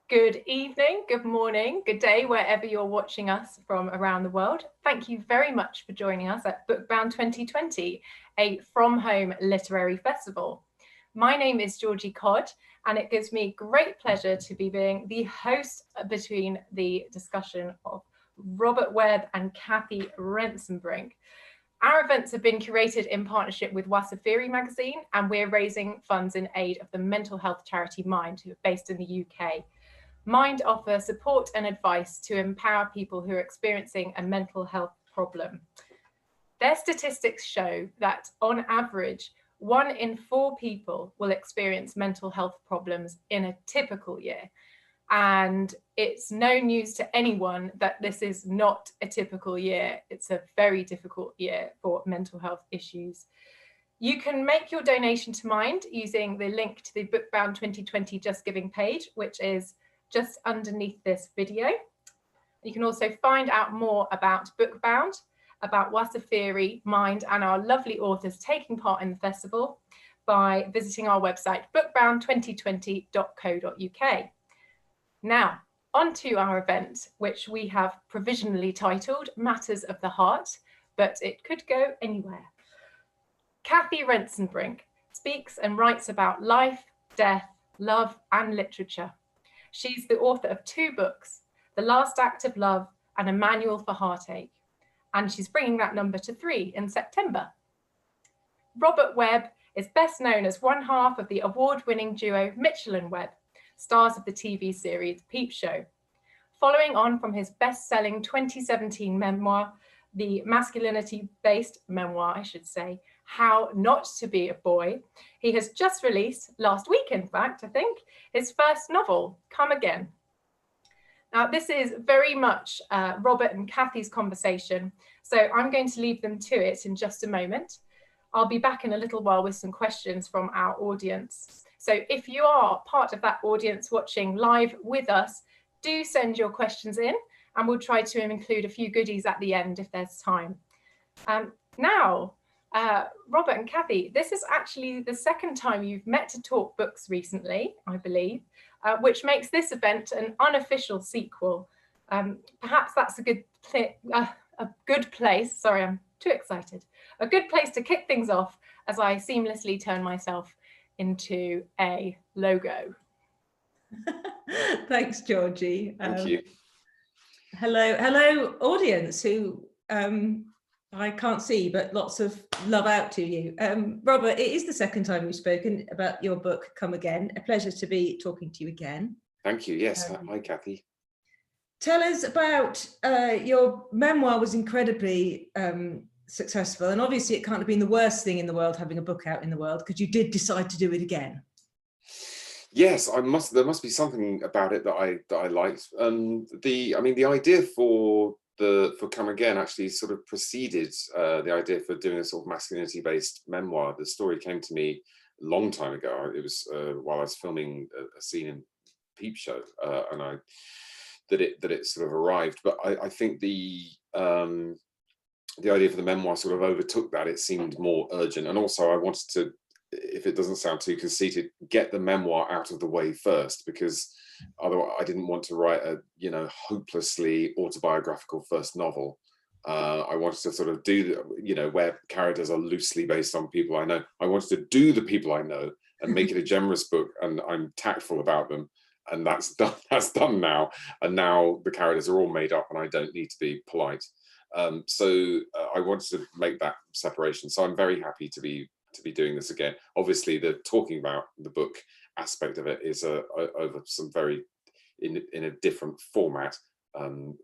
Good evening, good morning, good day, wherever you're watching us from around the world. Thank you very much for joining us at BookBound 2020, a from home literary festival. My name is Georgie Codd, and it gives me great pleasure to be being the host between the discussion of Robert Webb and Cathy Rentzenbrink. Our events have been curated in partnership with Wasafiri magazine, and we're raising funds in aid of the mental health charity Mind, who are based in the UK. Mind offer support and advice to empower people who are experiencing a mental health problem. Their statistics show that on average, 1 in 4 people will experience mental health problems in a typical year. And it's no news to anyone that this is not a typical year. It's a very difficult year for mental health issues. You can make your donation to Mind using the link to the BookBound 2020 Just Giving page, which is just underneath this video. You can also find out more about BookBound, about Wasafiri, Mind, and our lovely authors taking part in the festival by visiting our website, bookbound2020.co.uk. Now, on to our event, which we have provisionally titled Matters of the Heart, but it could go anywhere. Cathy Rentzenbrink speaks and writes about life, death, love, and literature. She's the author of 2 books, The Last Act of Love and A Manual for Heartache, and she's bringing that number to 3 in September. Robert Webb is best known as one half of the award-winning duo Mitchell and Webb, stars of the TV series Peep Show. Following on from his best-selling 2017 memoir, the masculinity-based memoir, I should say, How Not to Be a Boy, he has just released, last week in fact, I think, his first novel, Come Again. Now, this is very much Robert and Cathy's conversation, so I'm going to leave them to it in just a moment. I'll be back in a little while with some questions from our audience. So if you are part of that audience watching live with us, do send your questions in, and we'll try to include a few goodies at the end if there's time. Now, Robert and Cathy, this is actually the second time you've met to talk books recently, I believe, which makes this event an unofficial sequel. Perhaps that's a good place. Sorry, I'm too excited. A good place to kick things off as I seamlessly turn myself into a logo. Thanks, Georgie. Thank you. Hello, audience who I can't see, but lots of love out to you. Robert, it is the second time we've spoken about your book, Come Again. A pleasure to be talking to you again. Thank you. Yes. Hi, Cathy. Tell us about your memoir. Was incredibly successful, and obviously it can't have been the worst thing in the world having a book out in the world, because you did decide to do it again. Yes, there must be something about it that I liked. The idea for Come Again actually sort of preceded the idea for doing a sort of masculinity-based memoir. The story came to me a long time ago. It was while I was filming a scene in Peep Show, and that it sort of arrived. But I think the idea for the memoir sort of overtook that. It seemed more urgent, and also I wanted to, if it doesn't sound too conceited, get the memoir out of the way first, because otherwise I didn't want to write a hopelessly autobiographical first novel. I wanted to sort of do where characters are loosely based on people I know. I wanted to do the people I know and make it a generous book, and I'm tactful about them, and that's done now. And now the characters are all made up, and I don't need to be polite. So I wanted to make that separation. So I'm very happy to be doing this again. Obviously, the talking about the book aspect of it is over some very in a different format.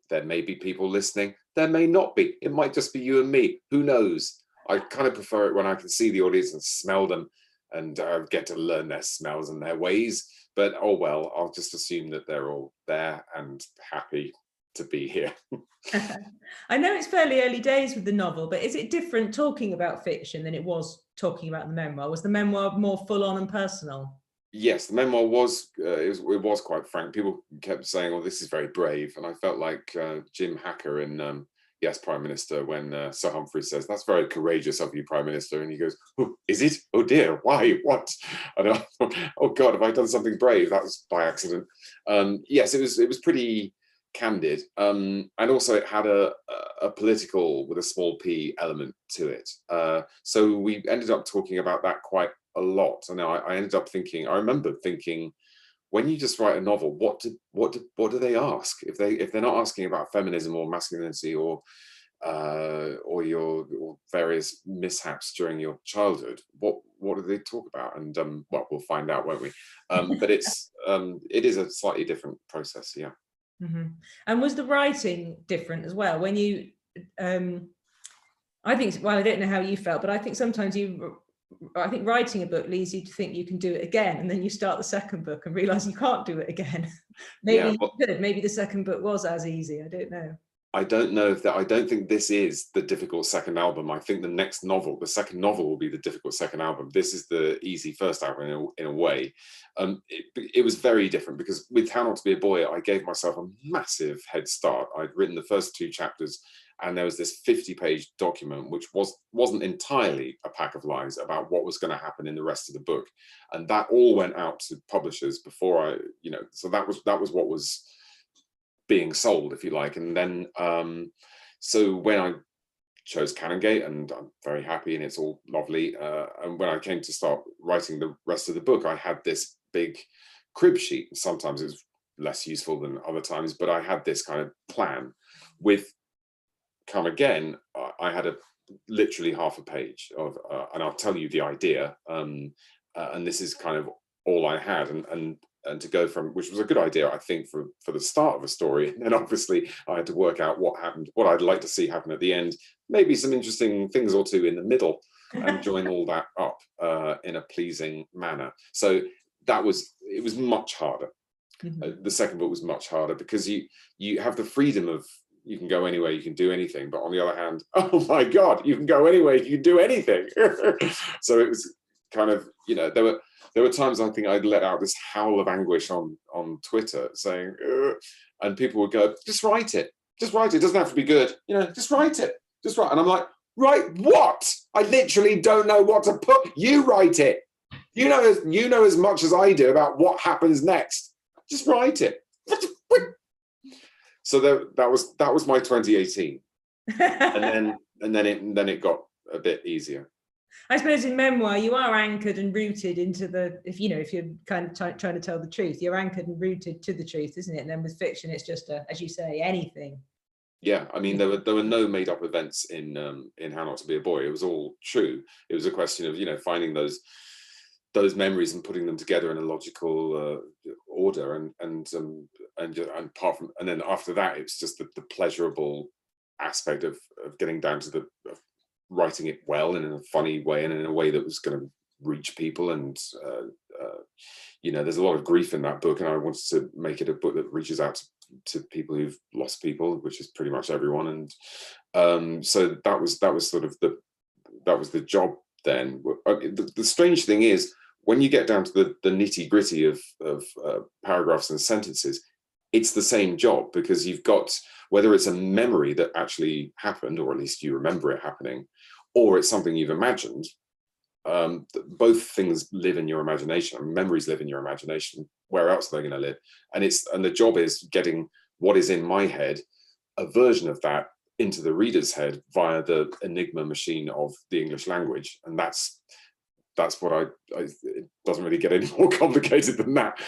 There may be people listening, there may not be. It might just be you and me. Who knows? I kind of prefer it when I can see the audience and smell them, and get to learn their smells and their ways. But oh well, I'll just assume that they're all there and happy to be here. I know it's fairly early days with the novel, but is it different talking about fiction than it was talking about the memoir? Was the memoir more full on and personal? Yes, the memoir was it was quite frank. People kept saying, "Oh, this is very brave," and I felt like Jim Hacker in yes, Prime Minister, when Sir Humphrey says, "That's very courageous of you, Prime Minister," and he goes, "Oh, is it? Oh dear, why? What?" And I thought, oh God, have I done something brave? That was by accident. Yes, it was pretty candid, and also it had a political with a small p element to it. So we ended up talking about that quite a lot. And I ended up thinking, I remember thinking, when you just write a novel, what do they ask? If they're not asking about feminism or masculinity or your various mishaps during your childhood, what do they talk about? And well, we'll find out, won't we? But it is a slightly different process, yeah. Mm-hmm. And was the writing different as well when you? I think, well, I don't know how you felt, but I think sometimes I think writing a book leads you to think you can do it again, and then you start the second book and realize you can't do it again. Maybe you could. Maybe the second book was as easy. I don't know. I don't know if that. I don't think this is the difficult second album. I think the next novel, the second novel, will be the difficult second album. This is the easy first album in a way. It was very different because with How Not to Be a Boy, I gave myself a massive head start. I'd written the first 2 chapters, and there was this 50-page document which wasn't entirely a pack of lies about what was going to happen in the rest of the book, and that all went out to publishers before I, so that was what was being sold, if you like. And then so when I chose Canongate, and I'm very happy and it's all lovely, and when I came to start writing the rest of the book, I had this big crib sheet. Sometimes it was less useful than other times, but I had this kind of plan. With Come Again, I had literally half a page of and I'll tell you the idea, and this is kind of all I had, and to go from, which was a good idea, I think, for the start of a story. And then obviously I had to work out what happened, what I'd like to see happen at the end, maybe some interesting things or two in the middle, and join all that up in a pleasing manner. So it was much harder. Mm-hmm. The second book was much harder because you have the freedom of, you can go anywhere, you can do anything. But on the other hand, oh my God, you can go anywhere, you can do anything. So it was kind of, there were times I think I'd let out this howl of anguish on Twitter saying, and people would go, just write it. Just write it. It doesn't have to be good. Just write it. Just write. And I'm like, write what? I literally don't know what to put. You write it. You know as much as I do about what happens next. Just write it. So that was my 2018. and then it got a bit easier. I suppose in memoir, you are anchored and rooted into if you're kind of trying to tell the truth, you're anchored and rooted to the truth, isn't it? And then with fiction, it's just as you say, anything. Yeah, I mean, there were no made up events in How Not to Be a Boy. it was all true. It was a question of finding those memories and putting them together in a logical order, and apart from, and then after that, it's just the pleasurable aspect of getting down to of writing it well and in a funny way and in a way that was going to reach people. And there's a lot of grief in that book, and I wanted to make it a book that reaches out to people who've lost people, which is pretty much everyone. And so that was sort of the job then. The strange thing is, when you get down to the nitty gritty of paragraphs and sentences, it's the same job, because you've got, whether it's a memory that actually happened, or at least you remember it happening, or it's something you've imagined. Both things live in your imagination. And memories live in your imagination. Where else are they going to live? And the job is getting what is in my head, a version of that, into the reader's head via the enigma machine of the English language. And that's what it doesn't really get any more complicated than that.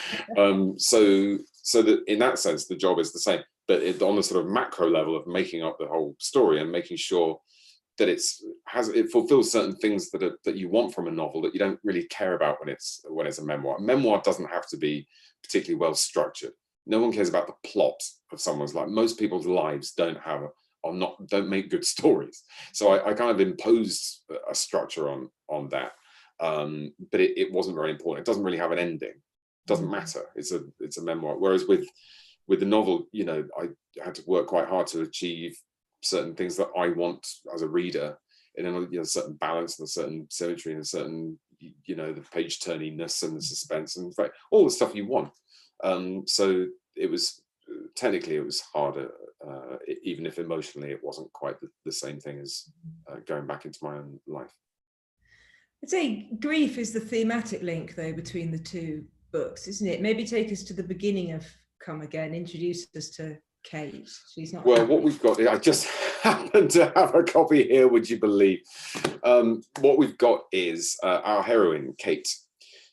So that in that sense, the job is the same, but on the sort of macro level of making up the whole story and making sure that it fulfills certain things that you want from a novel that you don't really care about when it's a memoir. A memoir doesn't have to be particularly well structured. No one cares about the plot of someone's life. Most people's lives don't make good stories. So I kind of imposed a structure on that. But it wasn't very important. It doesn't really have an ending. It doesn't matter. It's a memoir. Whereas with the novel, I had to work quite hard to achieve certain things that I want as a reader, in a certain balance and a certain symmetry and a certain the page turniness and the suspense and all the stuff you want. So it was technically it was harder, even if emotionally it wasn't quite the same thing as going back into my own life. I'd say grief is the thematic link, though, between the two books, isn't it? Maybe take us to the beginning of Come Again, introduce us to Kate. She's not well happy. What we've got, I just happen to have a copy here, would you believe? What we've got is our heroine, Kate.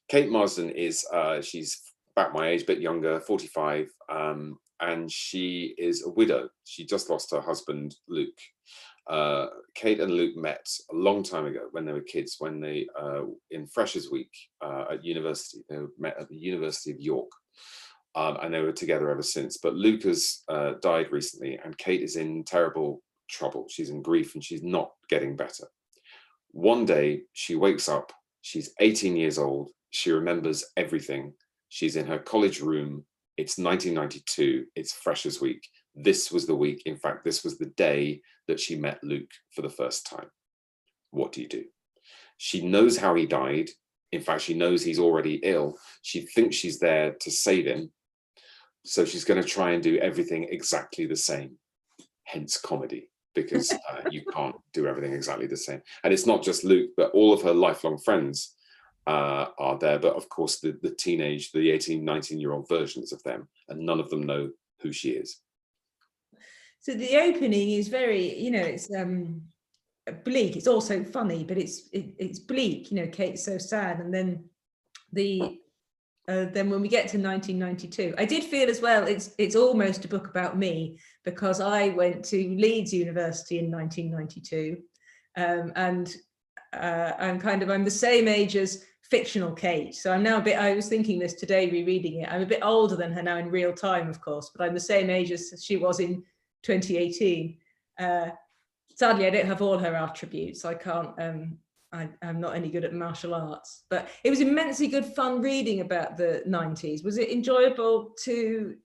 Kate Marsden is she's about my age, a bit younger, 45, and she is a widow. She just lost her husband, Luke. Kate and Luke met a long time ago when they were kids, when they in Freshers Week at university. They met at the University of York, and they were together ever since. But Luke has died recently, and Kate is in terrible trouble. She's in grief, and she's not getting better. One day she wakes up, she's 18 years old, she remembers everything. She's in her college room, it's 1992, it's Freshers Week. This was the week, in fact, this was the day that she met Luke for the first time. What do you do? She knows how he died. In fact, she knows he's already ill. She thinks she's there to save him. So she's going to try and do everything exactly the same, hence comedy, because you can't do everything exactly the same. And it's not just Luke, but all of her lifelong friends are there. But of course, the teenage, the 18, 19-year-old versions of them, and none of them know who she is. So the opening is very, you know, it's bleak. It's also funny, but it's bleak. You know, Kate's so sad, and then then when we get to 1992, I did feel as well it's almost a book about me, because I went to Leeds University in 1992, and I'm the same age as fictional Kate. So I'm now a bit, I was thinking this today rereading it, I'm a bit older than her now in real time, of course, but I'm the same age as she was in 2018. Sadly, I don't have all her attributes. I can't, I'm not any good at martial arts, but it was immensely good fun reading about the 90s. Was it enjoyable to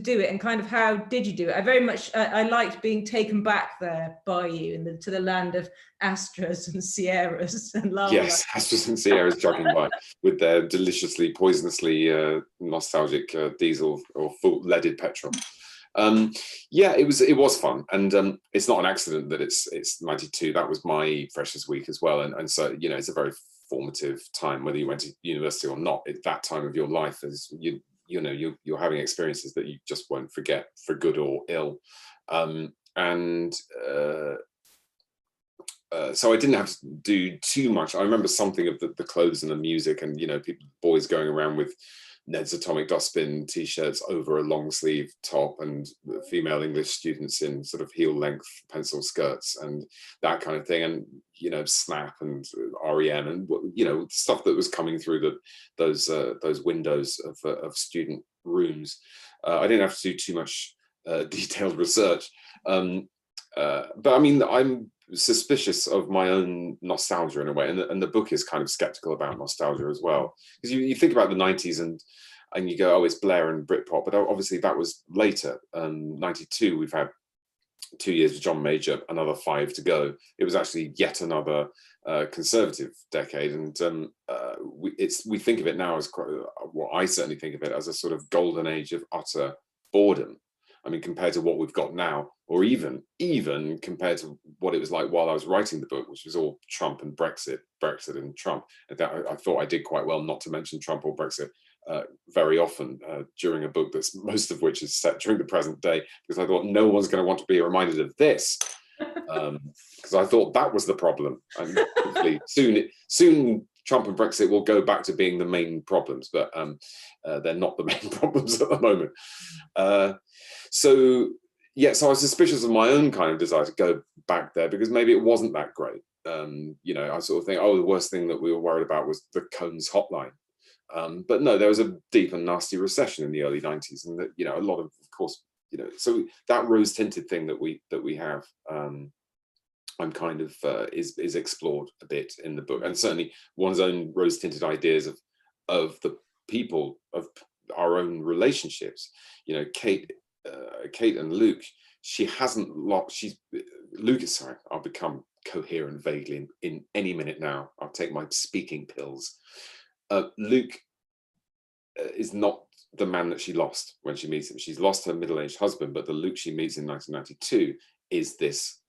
do it, and kind of how did you do it? I very much, I liked being taken back there by you to the land of Astras and Sierras and Lala. Yes, Astras and Sierras jogging by with their deliciously, poisonously nostalgic diesel or full leaded petrol. Yeah, it was fun, and it's not an accident that it's 92. That was my Freshers Week as well, and so, you know, it's a very formative time, whether you went to university or not. At that time of your life, as you know, you're having experiences that you just won't forget, for good or ill, so I didn't have to do too much. I remember something of the clothes and the music, and, you know, boys going around with Ned's Atomic Dustbin t-shirts over a long sleeve top, and female English students in sort of heel length pencil skirts and that kind of thing, and, you know, Snap and REM and, you know, stuff that was coming through those windows of student rooms. I didn't have to do too much detailed research, but I mean, I'm suspicious of my own nostalgia in a way, and the book is kind of skeptical about nostalgia as well, because you think about the 90s and you go, oh, it's Blair and Britpop, but obviously that was later. 92, we've had 2 years with John Major, another 5 to go. It was actually yet another conservative decade, and we think of it now as quite, well, I certainly think of it as a sort of golden age of utter boredom. I mean, compared to what we've got now, or even compared to what it was like while I was writing the book, which was all Trump and Brexit and Trump. And that, I thought I did quite well not to mention Trump or Brexit very often during a book that's most of which is set during the present day, because I thought no one's going to want to be reminded of this, because I thought that was the problem. And hopefully soon Trump and Brexit will go back to being the main problems, but they're not the main problems at the moment. So I was suspicious of my own kind of desire to go back there, because maybe it wasn't that great. You know, I sort of think, oh, the worst thing that we were worried about was the Cones hotline. But no, there was a deep and nasty recession in the early 90s, and that, you know, a lot of course, you know, so that rose tinted thing that we have, I'm kind of is explored a bit in the book, and certainly one's own rose tinted ideas of the people, of our own relationships. You know, Kate and Luke, sorry, I'll become coherent vaguely in any minute now. I'll take my speaking pills. Luke is not the man that she lost when she meets him. She's lost her middle-aged husband, but the Luke she meets in 1992 is this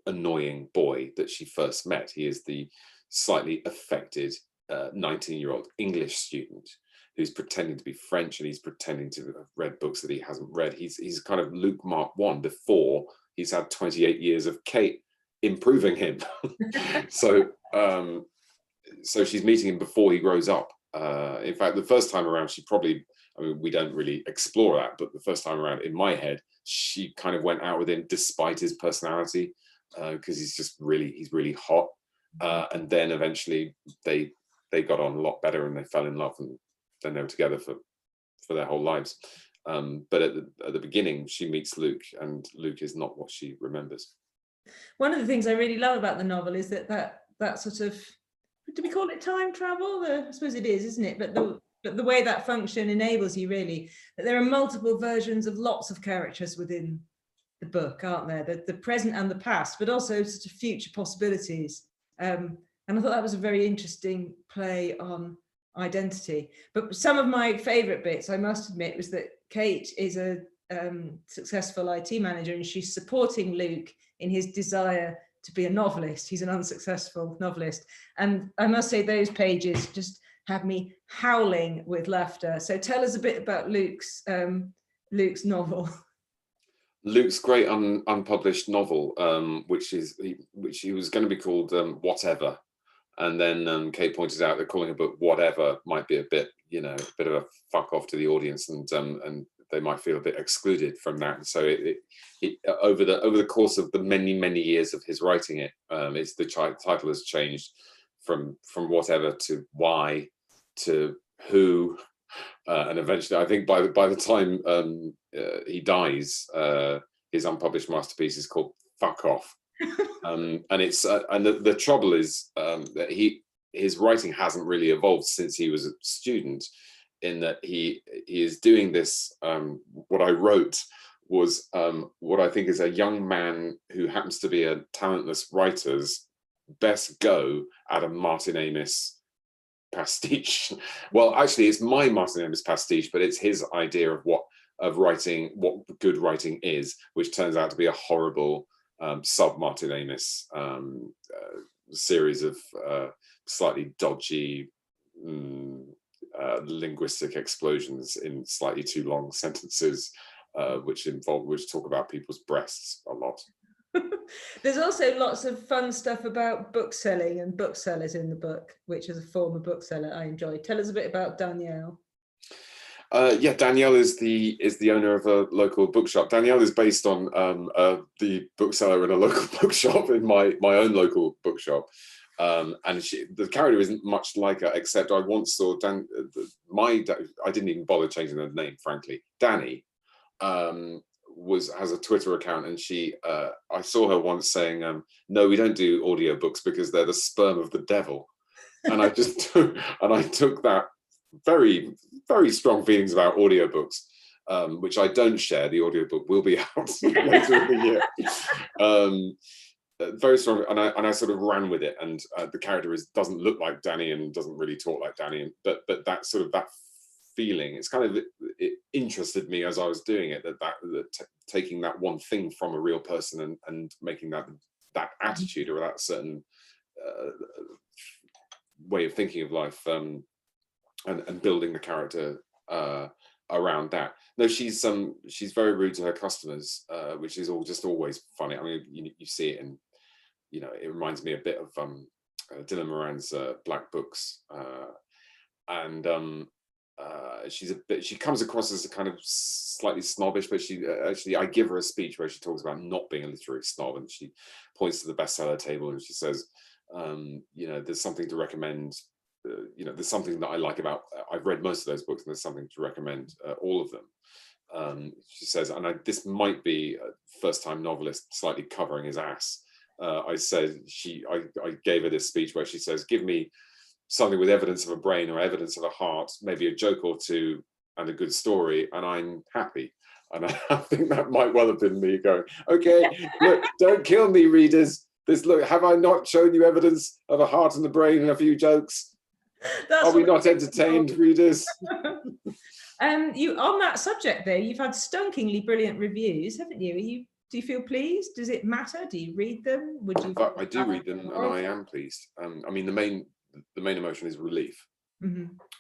annoying boy that she first met. He is the slightly affected 19-year-old English student who's pretending to be French, and he's pretending to have read books that he hasn't read. He's kind of Luke Mark 1 before he's had 28 years of Kate improving him. So she's meeting him before he grows up. In fact, the first time around, she probably, I mean, we don't really explore that, but the first time around, in my head, she kind of went out with him despite his personality, because he's really hot. And then eventually they got on a lot better, and they fell in love, and then they were together for their whole lives. But at the beginning, she meets Luke, and Luke is not what she remembers. One of the things I really love about the novel is that sort of, do we call it time travel? I suppose it is, isn't it? But the way that function enables you, really, that there are multiple versions of lots of characters within the book, aren't there? The present and the past, but also sort of future possibilities. And I thought that was a very interesting play on identity. But some of my favorite bits, I must admit, was that Kate is a successful IT manager, and she's supporting Luke in his desire to be a novelist. He's an unsuccessful novelist. And I must say, those pages just have me howling with laughter. So tell us a bit about Luke's novel. Luke's great unpublished novel, which he was going to be called Whatever. And then Kate pointed out that calling a book Whatever might be a bit of a fuck off to the audience, and they might feel a bit excluded from that. So it over the course of the many years of his writing it, the title has changed from Whatever to Why to Who, and eventually, I think by the time he dies, his unpublished masterpiece is called Fuck Off. And it's and the trouble is that his writing hasn't really evolved since he was a student, in that he is doing this. What I wrote was what I think is a young man who happens to be a talentless writer's best go at a Martin Amis pastiche. Well, actually, it's my Martin Amis pastiche, but it's his idea of writing, what good writing is, which turns out to be a horrible sub Martin Amis series of slightly dodgy linguistic explosions in slightly too long sentences, which talk about people's breasts a lot. There's also lots of fun stuff about bookselling and booksellers in the book, which as a former bookseller I enjoy. Tell us a bit about Danielle. Yeah, Danielle is the owner of a local bookshop. Danielle is based on the bookseller in a local bookshop in my own local bookshop. And the character isn't much like her, except I once saw I didn't even bother changing the name, frankly. Danny has a Twitter account, and I saw her once saying, no, we don't do audiobooks because they're the sperm of the devil. And I took that very, very strong feelings about audiobooks, which I don't share. The audiobook will be out later in the year. Very strong, and I sort of ran with it. And the character doesn't look like Danny and doesn't really talk like Danny, but that sort of that feeling, it interested me as I was doing it, that taking that one thing from a real person and making that attitude or that certain way of thinking of life, and building the character around that. No, she's very rude to her customers, which is always funny. I mean, you see it in, it reminds me a bit of Dylan Moran's Black Books, and she comes across as a kind of slightly snobbish, but I give her a speech where she talks about not being a literary snob, and she points to the bestseller table and she says, there's something to recommend. There's something that I like about, I've read most of those books, and there's something to recommend all of them. She says, and this might be a first-time novelist slightly covering his ass. I gave her this speech where she says, give me something with evidence of a brain or evidence of a heart, maybe a joke or two and a good story, and I'm happy. And I think that might well have been me going, okay, look, don't kill me, readers. Have I not shown you evidence of a heart and a brain and a few jokes? Are we not entertained, readers? You, on that subject though, you've had stunkingly brilliant reviews, haven't you? Do you feel pleased? Does it matter? Do you read them? Would you? I do read them, and I am pleased. I mean, the main emotion is relief.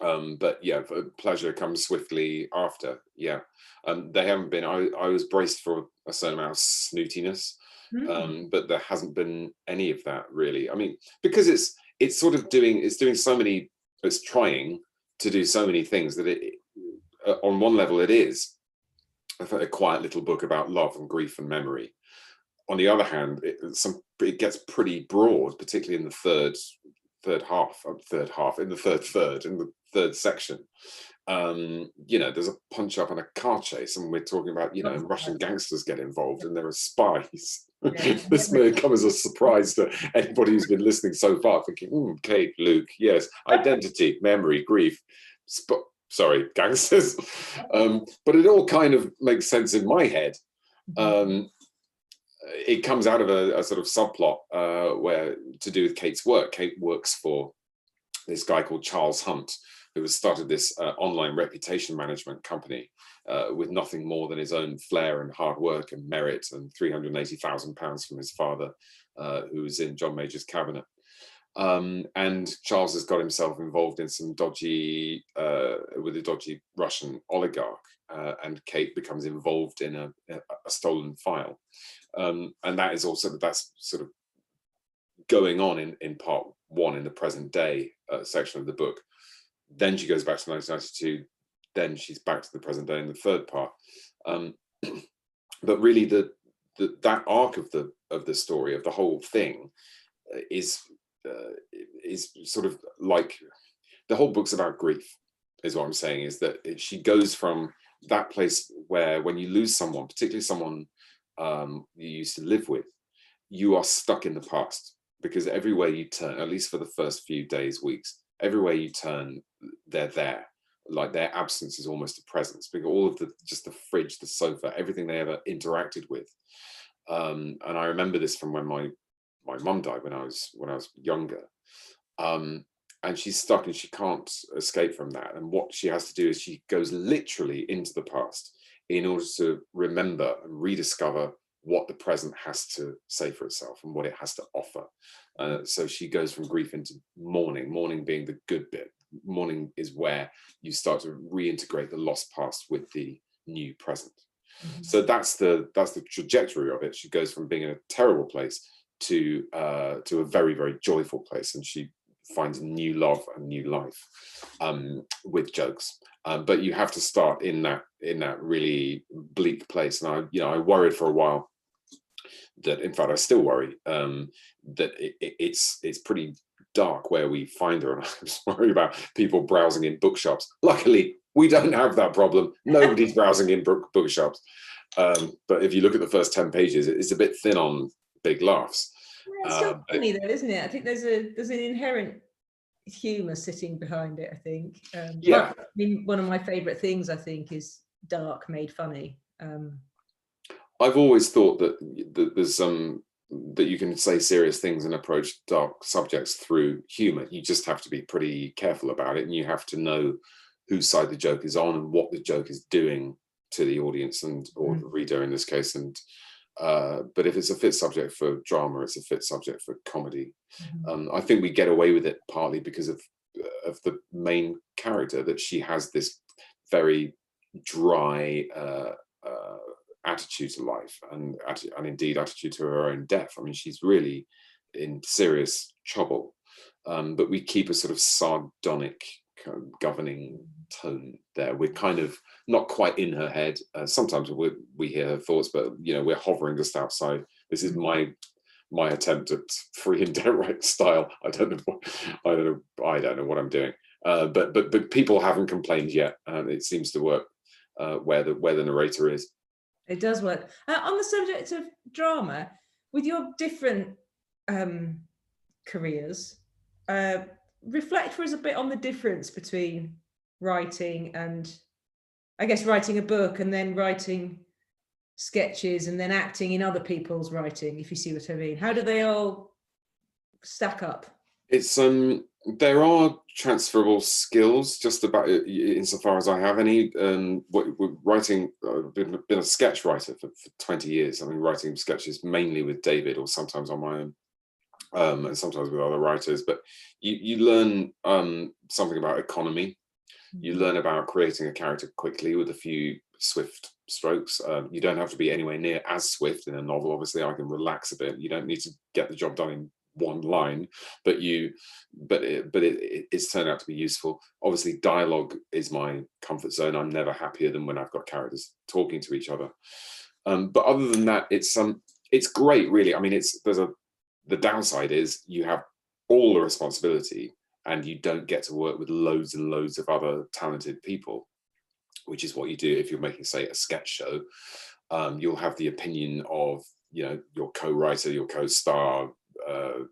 But yeah, pleasure comes swiftly after. Yeah, they haven't been. I was braced for a certain amount of snootiness, but there hasn't been any of that really. I mean, because it's sort of doing so many. It's trying to do so many things that it. On one level, it is a quiet little book about love and grief and memory. On the other hand, it gets pretty broad, particularly in the third third section. You know, there's a punch up and a car chase, and we're talking about, you know, Russian gangsters get involved, and there are spies. This may come as a surprise to anybody who's been listening so far, thinking, Kate, Luke, yes, identity, memory, grief, gangsters. But it all kind of makes sense in my head. It comes out of a sort of subplot where to do with Kate's work. Kate works for this guy called Charles Hunt, who has started this online reputation management company with nothing more than his own flair and hard work and merit, and £380,000 from his father, who was in John Major's cabinet. And Charles has got himself involved in some dodgy, with a dodgy Russian oligarch, and Kate becomes involved in a stolen file. And that's sort of going on in part one in the present day section of the book. Then she goes back to 1992. Then she's back to the present day in the third part. But really, that arc of the story, of the whole thing, is sort of like, the whole book's about grief, is what I'm saying, is that she goes from that place where when you lose someone, particularly someone you used to live with, you are stuck in the past, because everywhere you turn, at least for the first few days, weeks, everywhere you turn, they're there. Like, their absence is almost a presence, because all of the fridge, the sofa, everything they ever interacted with. And I remember this from when my mum died, when I was younger. And she's stuck, and she can't escape from that. And what she has to do is she goes literally into the past in order to remember and rediscover what the present has to say for itself and what it has to offer. So she goes from grief into mourning being the good bit. Mourning is where you start to reintegrate the lost past with the new present. So that's the trajectory of it. She goes from being in a terrible place to a very, very joyful place, and she finds new love and new life with jokes. But you have to start in that really bleak place. And I worried for a while that, in fact, I still worry that it's pretty dark where we find her, and I was worried about people browsing in bookshops. Luckily, we don't have that problem. Nobody's browsing in bookshops. But if you look at the first 10 pages, it's a bit thin on big laughs. It's still funny though, isn't it? I think there's an inherent humour sitting behind it, I think. Yeah. I mean, one of my favourite things, I think, is dark made funny. I've always thought that there's that you can say serious things and approach dark subjects through humour. You just have to be pretty careful about it, and you have to know whose side the joke is on and what the joke is doing to the audience or the reader in this case. And but if it's a fit subject for drama, it's a fit subject for comedy. I think we get away with it partly because of the main character, that she has this very dry attitude to life, and indeed attitude to her own death. I mean, she's really in serious trouble, but we keep a sort of sardonic kind of governing tone there. We're kind of not quite in her head. Sometimes we hear her thoughts, but we're hovering just outside. This is my attempt at free and direct style. I don't know what I'm doing. But people haven't complained yet, and it seems to work where the narrator is. It does work. On the subject of drama, with your different careers, reflect for us a bit on the difference between writing and, I guess, writing a book and then writing sketches and then acting in other people's writing, if you see what I mean. How do they all stack up? It's There are transferable skills, just about insofar as I have any. Writing, I've been a sketch writer for 20 years. I mean, writing sketches mainly with David, or sometimes on my own, and sometimes with other writers. But you learn something about economy. You learn about creating a character quickly with a few swift strokes. You don't have to be anywhere near as swift in a novel. Obviously, I can relax a bit. You don't need to get the job done in one line, but it's turned out to be useful. Obviously, dialogue is my comfort zone. I'm never happier than when I've got characters talking to each other. But other than that, it's great, really. I mean, the downside is you have all the responsibility, and you don't get to work with loads and loads of other talented people, which is what you do if you're making, say, a sketch show. You'll have the opinion of, your co-writer, your co-star,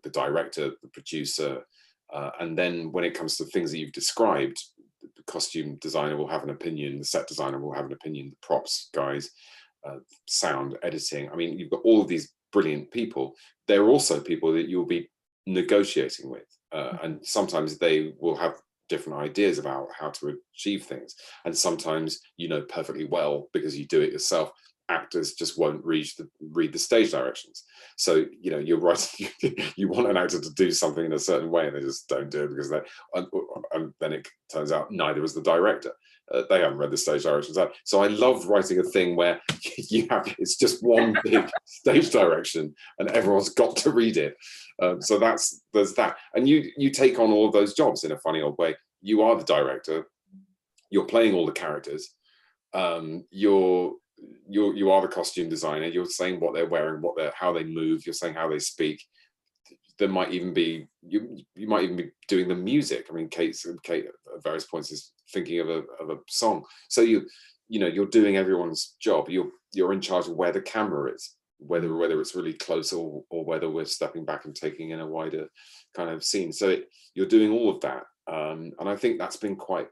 the director, the producer, and then when it comes to things that you've described, the costume designer will have an opinion, the set designer will have an opinion, the props guys, sound, editing. I mean, you've got all of these brilliant people. There are also people that you'll be negotiating with, and sometimes they will have different ideas about how to achieve things, and sometimes perfectly well, because you do it yourself, actors just won't read the stage directions. So you're writing, you want an actor to do something in a certain way, and they just don't do it because and then it turns out neither was the director. They haven't read the stage directions out. So I love writing a thing where it's just one big stage direction and everyone's got to read it. So there's that, and you take on all of those jobs in a funny old way. You are the director, you're playing all the characters, you are the costume designer, you're saying what they're wearing, how they move, you're saying how they speak. There might even be you might even be doing the music. I mean, Kate at various points is thinking of a song. So you're doing everyone's job. You're in charge of where the camera is, whether it's really close or whether we're stepping back and taking in a wider kind of scene. So you're doing all of that, and I think that's been quite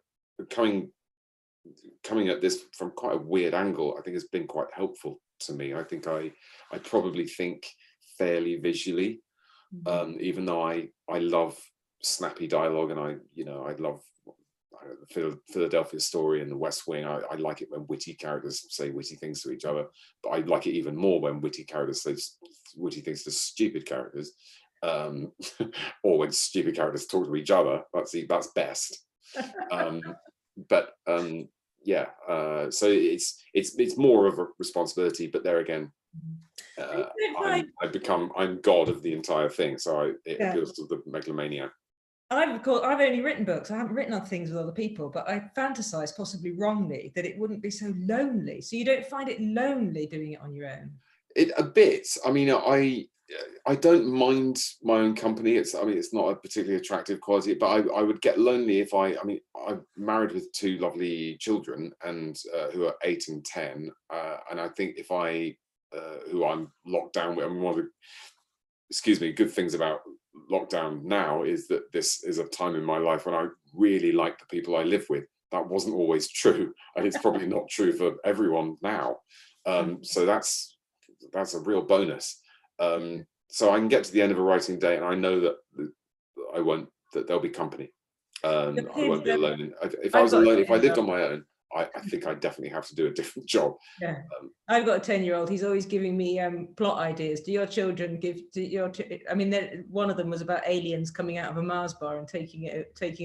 coming at this from quite a weird angle. I think it's been quite helpful to me. I think I probably think fairly visually, even though I love snappy dialogue, and I love the Philadelphia Story and the West Wing. I like it when witty characters say witty things to each other, but I like it even more when witty characters say witty things to stupid characters, or when stupid characters talk to each other. That's best. So it's more of a responsibility, but there again, I'm god of the entire thing, so it appeals to the megalomaniac. I've only written books. I haven't written other things with other people, but I fantasize, possibly wrongly, that it wouldn't be so lonely. So you don't find it lonely doing it on your own? A bit. I mean, I don't mind my own company. It's not a particularly attractive quality, but I would get lonely if I'm married with two lovely children, and who are 8 and 10, and I think if who I'm locked down with, one of the good things about lockdown now is that this is a time in my life when I really like the people I live with. That wasn't always true, and it's probably not true for everyone now. So that's a real bonus. So I can get to the end of a writing day, and I know that there'll be company. I won't be alone. If I lived on my own, I think I definitely have to do a different job. Yeah, I've got a 10-year-old. He's always giving me plot ideas. Do your children one of them was about aliens coming out of a Mars bar and taking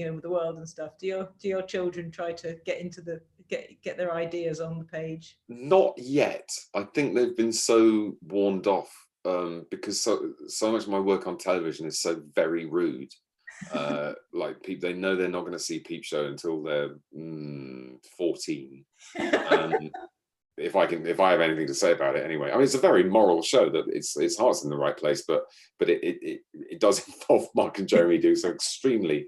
over the world and stuff. Do your children try to get their ideas on the page? Not yet. I think they've been so warned off, because so much of my work on television is so very rude. Like they know they're not going to see Peep Show until they're 14. If I have anything to say about it, anyway. I mean, it's a very moral show. That its heart's in the right place, but it does involve Mark and Jeremy doing some extremely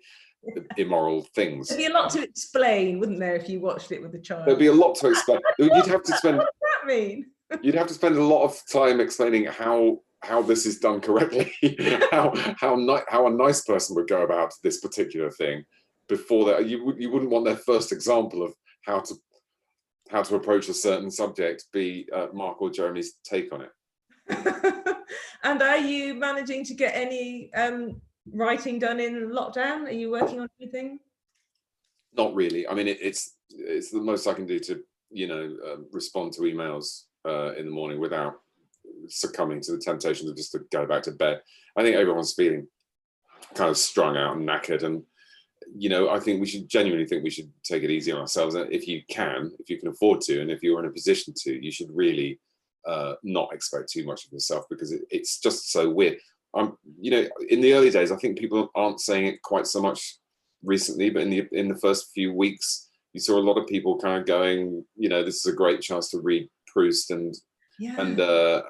immoral things. There'd be a lot to explain, wouldn't there, if you watched it with a child? There'd be a lot to explain. You'd have to spend. What does that mean? You'd have to spend a lot of time explaining how this is done correctly, how a nice person would go about this particular thing before that. You wouldn't want their first example of how to approach a certain subject be Mark or Jeremy's take on it. And are you managing to get any writing done in lockdown? Are you working on anything? Not really. I mean, it's the most I can do to, you know, respond to emails in the morning without succumbing to the temptation to just to go back to bed. I think everyone's feeling kind of strung out and knackered, and you know, I think we should genuinely think we should take it easy on ourselves. And if you can afford to, and if you're in a position to, you should really not expect too much of yourself, because it's just so weird. You know, in the early days, I think people aren't saying it quite so much recently, but in the first few weeks, you saw a lot of people kind of going, you know, this is a great chance to read Proust and to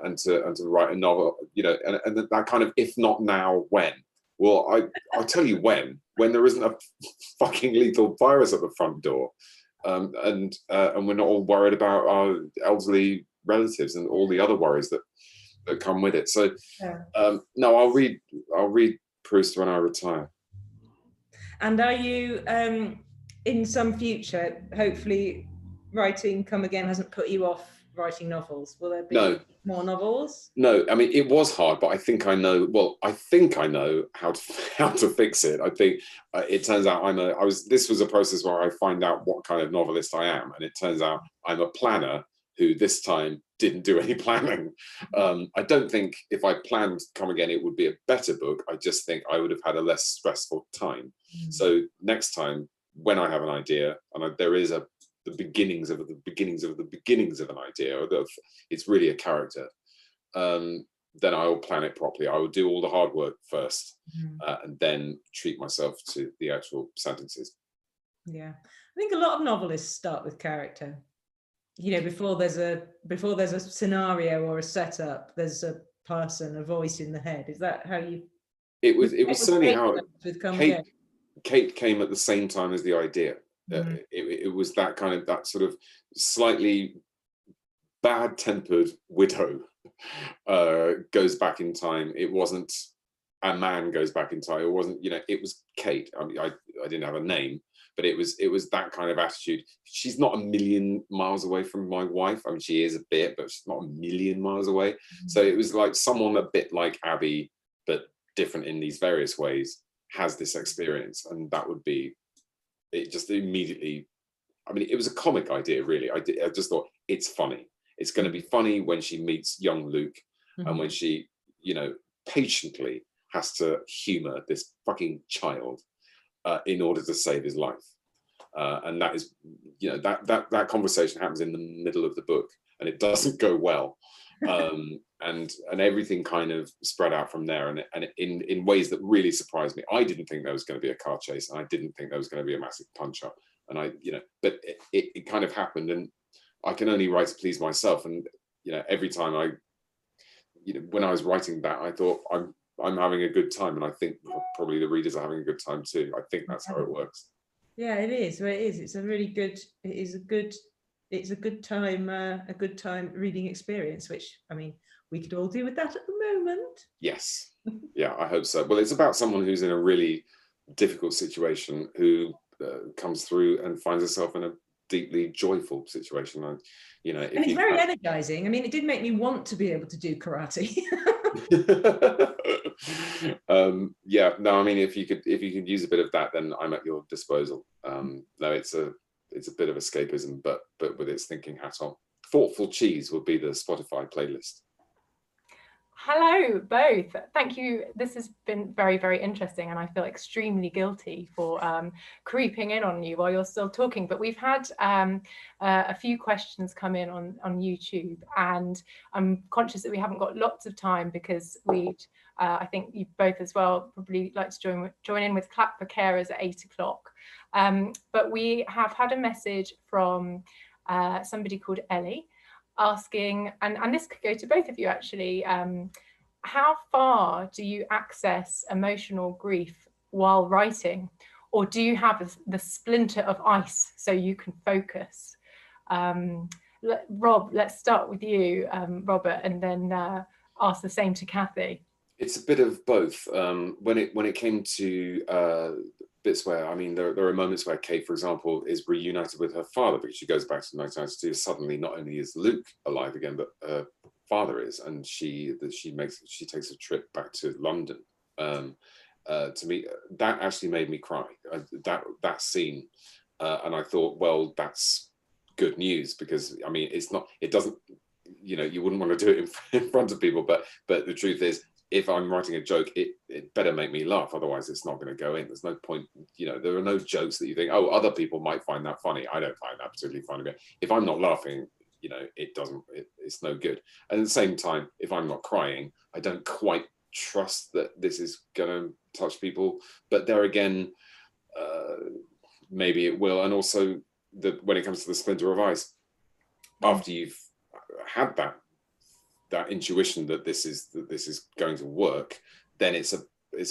write a novel, you know, and that kind of, if not now, when? Well, I'll tell you when there isn't a fucking lethal virus at the front door, and we're not all worried about our elderly relatives and all the other worries that come with it. So no, I'll read Proust when I retire. And are you in some future, hopefully writing Come Again hasn't put you off writing novels? Will there be more novels? No, I mean, it was hard, but I think I know. Well, I think I know how to fix it. I think it turns out this was a process where I find out what kind of novelist I am, and it turns out I'm a planner who this time didn't do any planning. I don't think if I planned Come Again, it would be a better book. I just think I would have had a less stressful time. So next time, when I have an idea, and there is the beginnings of the beginnings of the beginnings of an idea, or it's really a character, then I will plan it properly. I will do all the hard work first, and then treat myself to the actual sentences. Yeah, I think a lot of novelists start with character. You know, before there's a scenario or a setup, there's a person, a voice in the head. Is that how you? It was certainly how Kate came at the same time as the idea. It was that kind of, that sort of slightly bad-tempered widow goes back in time. It wasn't a man goes back in time. It wasn't, you know, it was Kate. I mean, I didn't have a name, but it was that kind of attitude. She's not a million miles away from my wife. I mean, she is a bit, but she's not a million miles away. So it was like someone a bit like Abby, but different in these various ways, has this experience, and that would be it. Just immediately, I mean, it was a comic idea, really. I just thought, it's funny. It's going to be funny when she meets young Luke, and when she, you know, patiently has to humor this fucking child in order to save his life. And that is, you know, that conversation happens in the middle of the book, and it doesn't go well. And everything kind of spread out from there, and in ways that really surprised me. I didn't think there was going to be a car chase, and I didn't think there was going to be a massive punch up, and you know, but it kind of happened, and I can only write to please myself. And you know, every time you know, when I was writing that, I thought I'm having a good time, and I think probably the readers are having a good time too. I think that's how it works. Yeah, it is. Well, it is. It's a really good. It's a good time reading experience, which, I mean, we could all do with that at the moment. Yes. Yeah, I hope so. Well, it's about someone who's in a really difficult situation, who comes through and finds herself in a deeply joyful situation. And you know, and it's very energizing. I mean, it did make me want to be able to do karate. Yeah, no, I mean, if you could use a bit of that, then I'm at your disposal. No, it's a bit of escapism, but with its thinking hat on. Thoughtful Cheese would be the Spotify playlist. Hello, both. Thank you. This has been very, very interesting, and I feel extremely guilty for creeping in on you while you're still talking. But we've had a few questions come in on YouTube, and I'm conscious that we haven't got lots of time, because we'd, I think you both as well probably like to join in with Clap for Carers at 8 o'clock. But we have had a message from somebody called Ellie, asking, and this could go to both of you actually, how far do you access emotional grief while writing, or do you have the splinter of ice so you can focus? Rob, let's start with you, Robert, and then ask the same to Cathy. It's a bit of both. When it came to bits where, I mean, there are moments where Kate, for example, is reunited with her father, because she goes back to 1992. Suddenly, not only is Luke alive again, but her father is, and she takes a trip back to London, to me, that actually made me cry. That scene, and I thought, well, that's good news, because I mean, it doesn't, you know, you wouldn't want to do it in front of people, but the truth is, if I'm writing a joke, it better make me laugh, otherwise it's not going to go in. There's no point, you know, there are no jokes that you think, oh, other people might find that funny. I don't find that particularly funny. But if I'm not laughing, you know, it's no good. And at the same time, if I'm not crying, I don't quite trust that this is going to touch people. But there again, maybe it will. And also, when it comes to the splinter of ice, after you've had that intuition that this is going to work, then it's a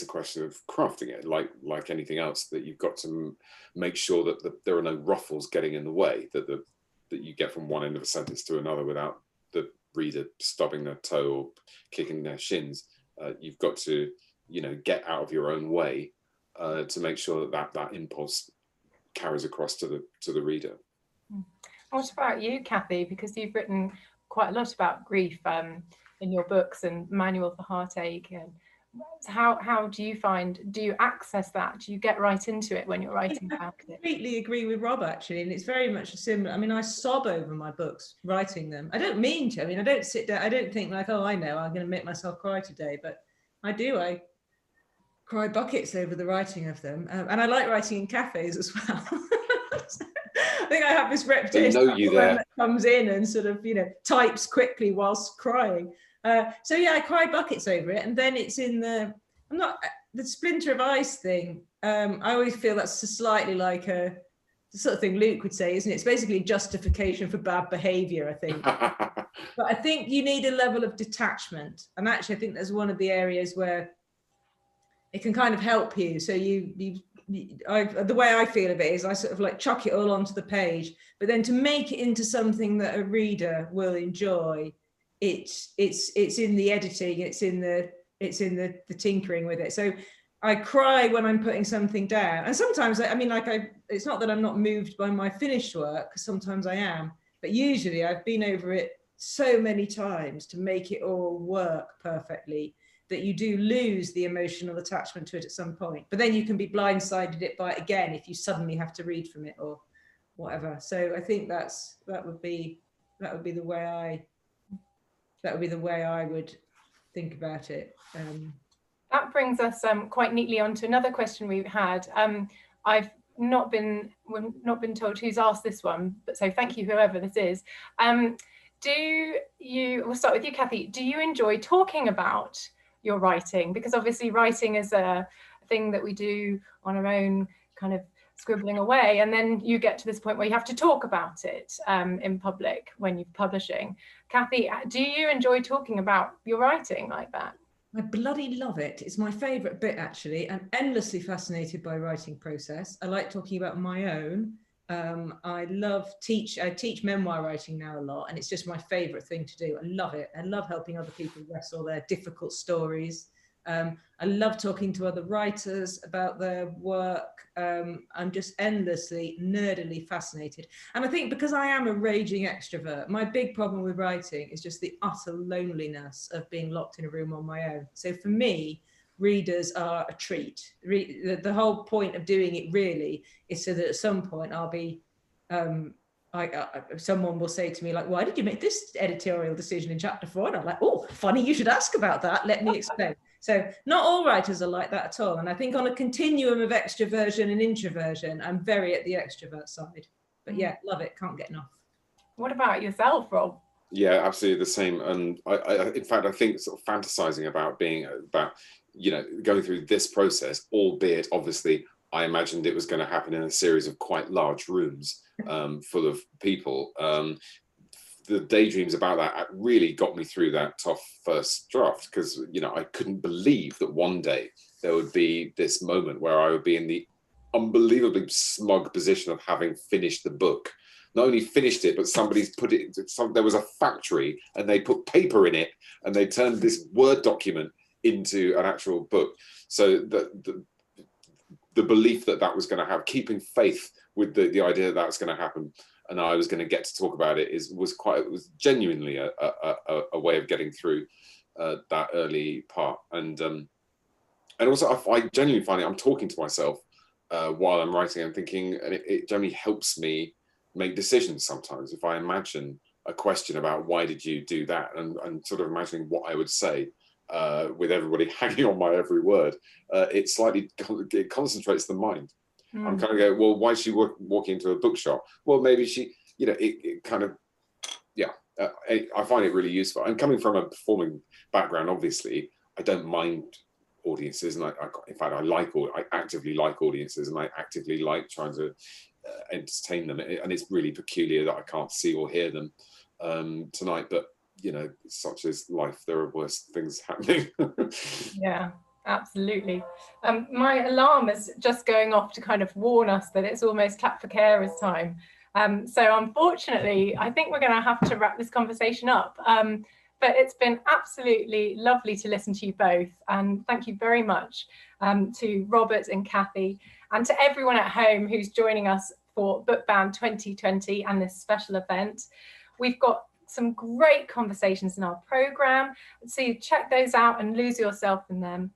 question of crafting it, like anything else, that you've got to make sure that there are no ruffles getting in the way, that you get from one end of a sentence to another without the reader stubbing their toe or kicking their shins. You've got to, you know, get out of your own way to make sure that impulse carries across to the reader. What about you, Cathy? Because you've written quite a lot about grief in your books and Manual for Heartache. And how do you access that? Do you get right into it when you're writing about it? I completely agree with Rob, actually, and it's very much a similar. I mean, I sob over my books writing them. I don't mean to. I mean, I don't sit down. I don't think like, oh, I know, I'm going to make myself cry today, but I do. I cry buckets over the writing of them, and I like writing in cafes as well. I think I have this reputation that comes in and sort of, you know, types quickly whilst crying. So yeah, I cry buckets over it, and then it's in the splinter of ice thing. I always feel that's slightly like the sort of thing Luke would say, isn't it? It's basically justification for bad behaviour, I think. But I think you need a level of detachment, and actually I think there's one of the areas where it can kind of help you. So the way I feel of it is I sort of like chuck it all onto the page, but then to make it into something that a reader will enjoy, it's in the editing, it's in the tinkering with it. So I cry when I'm putting something down, and sometimes it's not that I'm not moved by my finished work, because sometimes I am, but usually I've been over it so many times to make it all work perfectly that you do lose the emotional attachment to it at some point. But then you can be blindsided by it again if you suddenly have to read from it or whatever. So I think that would be the way I would think about it. That brings us quite neatly onto another question we've had. We've not been told who's asked this one, but so thank you, whoever this is. We'll start with you, Cathy. Do you enjoy talking about your writing? Because obviously writing is a thing that we do on our own, kind of scribbling away, and then you get to this point where you have to talk about it in public when you're publishing. Cathy, do you enjoy talking about your writing like that? I bloody love it. It's my favourite bit, actually. I'm endlessly fascinated by writing process. I like talking about my own. I teach memoir writing now a lot, and it's just my favorite thing to do. I love it. I love helping other people wrestle their difficult stories. I love talking to other writers about their work. I'm just endlessly, nerdily fascinated. And I think because I am a raging extrovert, my big problem with writing is just the utter loneliness of being locked in a room on my own. So for me, readers are a treat. The whole point of doing it really is so that at some point I'll be, someone will say to me like, why did you make this editorial decision in chapter 4? And I'm like, oh, funny you should ask about that. Let me explain. So not all writers are like that at all. And I think on a continuum of extroversion and introversion, I'm very at the extrovert side. But yeah, love it. Can't get enough. What about yourself, Rob? Yeah, absolutely the same. And I in fact, I think sort of fantasizing about going through this process, albeit obviously I imagined it was going to happen in a series of quite large rooms full of people. The daydreams about that really got me through that tough first draft, because I couldn't believe that one day there would be this moment where I would be in the unbelievably smug position of having finished the book. Not only finished it, but somebody's put it into there was a factory and they put paper in it and they turned this Word document into an actual book. So the belief that was going to have, keeping faith with the idea that was going to happen and I was going to get to talk about it was genuinely a way of getting through that early part. And And also I genuinely find it, I'm talking to myself while I'm writing and thinking, and it generally helps me make decisions sometimes. If I imagine a question about why did you do that, and sort of imagining what I would say with everybody hanging on my every word, it slightly it concentrates the mind. I'm kind of going, well, why is she walking into a bookshop? Well, maybe she, you know, it kind of, yeah, I find it really useful. And coming from a performing background, obviously, I don't mind audiences, and in fact, I actively like audiences, and I actively like trying to entertain them. And it's really peculiar that I can't see or hear them tonight, but you know, such is life. There are worse things happening. Yeah, absolutely. My alarm is just going off to kind of warn us that it's almost clap for carers time. So unfortunately, I think we're going to have to wrap this conversation up. But it's been absolutely lovely to listen to you both. And thank you very much to Robert and Cathy, and to everyone at home who's joining us for BookBound 2020 and this special event. We've got some great conversations in our programme, so check those out and lose yourself in them.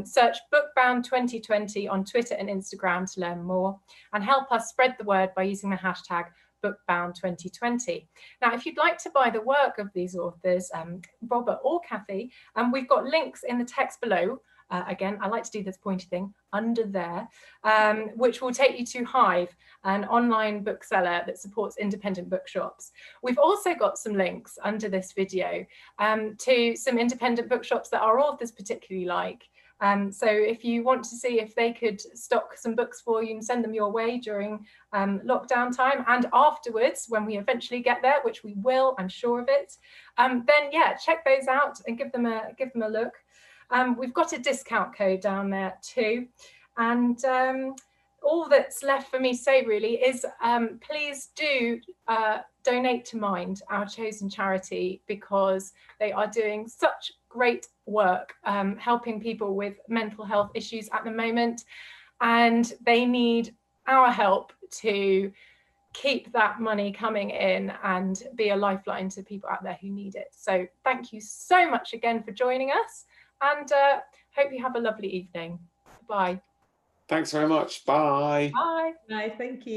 Search BookBound 2020 on Twitter and Instagram to learn more, and help us spread the word by using the hashtag BookBound 2020. Now, if you'd like to buy the work of these authors, Robert or Cathy, we've got links in the text below. Again, I like to do this pointy thing under there, which will take you to Hive, an online bookseller that supports independent bookshops. We've also got some links under this video to some independent bookshops that our authors particularly like. So if you want to see if they could stock some books for you and send them your way during lockdown time, and afterwards, when we eventually get there, which we will, I'm sure of it, then yeah, check those out and give them a look. We've got a discount code down there too. And all that's left for me to say really is please do donate to Mind, our chosen charity, because they are doing such great work helping people with mental health issues at the moment. And they need our help to keep that money coming in and be a lifeline to people out there who need it. So thank you so much again for joining us, and hope you have a lovely evening. Bye. Thanks very much. Bye. Bye. Bye. Thank you.